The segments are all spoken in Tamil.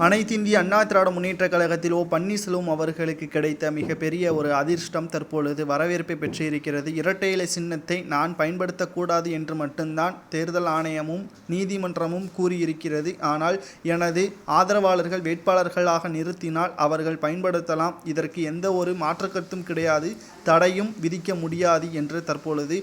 அனைத்திந்திய அண்ணா திராவிட முன்னேற்றக் கழகத்தில் பன்னீர்செல்வம் அவர்களுக்கு கிடைத்த மிகப்பெரிய ஒரு அதிர்ஷ்டம் தற்பொழுது வரவேற்பை பெற்றிருக்கிறது. இரட்டை இலை சின்னத்தை நான் பயன்படுத்தக்கூடாது என்று மட்டும்தான் தேர்தல் ஆணையமும் நீதிமன்றமும் கூறியிருக்கிறது. ஆனால் எனது ஆதரவாளர்கள் வேட்பாளர்களாக நிறுத்தினால் அவர்கள் பயன்படுத்தலாம், இதற்கு எந்த ஒரு மாற்றுக்கருத்தும் கிடையாது, தடையும் விதிக்க முடியாது என்று தற்பொழுது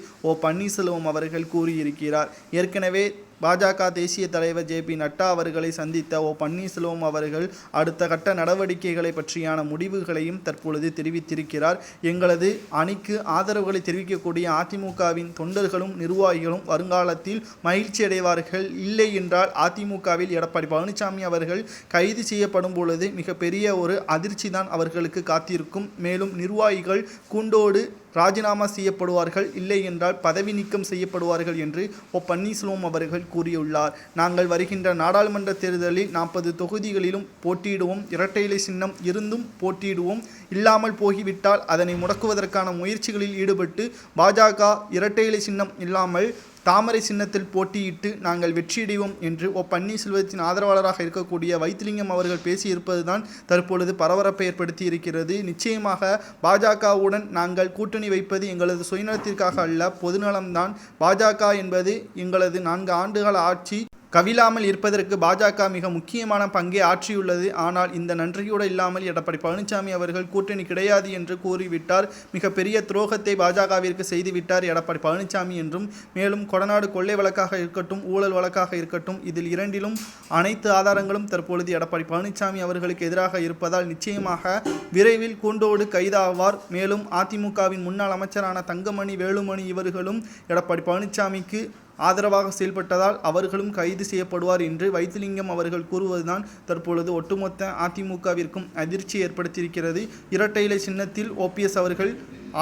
பன்னீர்செல்வம் அவர்கள் கூறியிருக்கிறார். ஏற்கனவே பாஜக தேசிய தலைவர் ஜே.பி. நட்டா அவர்களை சந்தித்த பன்னீர்செல்வம் அவர்கள் அடுத்த கட்ட நடவடிக்கைகளை பற்றியான முடிவுகளையும் தற்பொழுது தெரிவித்திருக்கிறார். எங்களது அணிக்கு ஆதரவுகளை தெரிவிக்கக்கூடிய அதிமுகவின் தொண்டர்களும் நிர்வாகிகளும் வருங்காலத்தில் மகிழ்ச்சி அடைவார்கள். இல்லை என்றால் அதிமுகவில் எடப்பாடி பழனிசாமி அவர்கள் கைது செய்யப்படும் பொழுது மிகப்பெரிய ஒரு அதிர்ச்சி தான் அவர்களுக்கு காத்திருக்கும். மேலும் நிர்வாகிகள் கூண்டோடு ராஜினாமா செய்யப்படுவார்கள், இல்லை என்றால் பதவி நீக்கம் செய்யப்படுவார்கள் என்று பன்னீர்செல்வம் அவர்கள் கூறியுள்ளார். நாங்கள் வருகின்ற நாடாளுமன்ற தேர்தலில் 40 தொகுதிகளிலும் போட்டியிடுவோம். இரட்டை இலை சின்னம் இருந்தும் போட்டியிடுவோம். இல்லாமல் போகிவிட்டால் அதனை முடக்குவதற்கான முயற்சிகளில் ஈடுபட்டு பாஜக இரட்டை இலை சின்னம் இல்லாமல் தாமரை சின்னத்தில் போட்டியிட்டு நாங்கள் வெற்றியடைவோம் என்று பன்னீர்செல்வத்தின் ஆதரவாளராக இருக்கக்கூடிய வைத்திலிங்கம் அவர்கள் பேசியிருப்பதுதான் தற்பொழுது பரபரப்பை ஏற்படுத்தி இருக்கிறது. நிச்சயமாக பாஜகவுடன் நாங்கள் கூட்டணி வைப்பது எங்களது சுயநலத்திற்காக அல்ல, பொதுநலம்தான். பாஜக என்பது எங்களது 4 ஆண்டுகால ஆட்சி கவிழாமல் இருப்பதற்கு பாஜக மிக முக்கியமான பங்கை ஆற்றியுள்ளது. ஆனால் இந்த நன்றியோடு இல்லாமல் எடப்பாடி பழனிசாமி அவர்கள் கூட்டணி கிடையாது என்று கூறிவிட்டார். மிகப்பெரிய துரோகத்தை பாஜகவிற்கு செய்துவிட்டார் எடப்பாடி பழனிசாமி என்றும், மேலும் கொடநாடு கொள்ளை வழக்காக இருக்கட்டும், ஊழல் வழக்காக இருக்கட்டும், இதில் இரண்டிலும் அனைத்து ஆதாரங்களும் தற்பொழுது எடப்பாடி பழனிசாமி அவர்களுக்கு எதிராக இருப்பதால் நிச்சயமாக விரைவில் கூண்டோடு கைதாவார். மேலும் அதிமுகவின் முன்னாள் அமைச்சரான தங்கமணி, வேலுமணி இவர்களும் எடப்பாடி பழனிசாமிக்கு ஆதரவாக செயல்பட்டதால் அவர்களும் கைது செய்யப்படுவார் என்று வைத்திலிங்கம் அவர்கள் கூறுவதுதான் தற்பொழுது ஒட்டுமொத்த அதிமுகவிற்கும் அதிர்ச்சி ஏற்படுத்தியிருக்கிறது. இரட்டை இலை சின்னத்தில் ஓபிஎஸ் அவர்கள்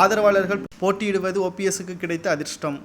ஆதரவாளர்கள் போட்டியிடுவது ஓபிஎஸ்க்கு கிடைத்த அதிர்ஷ்டம்.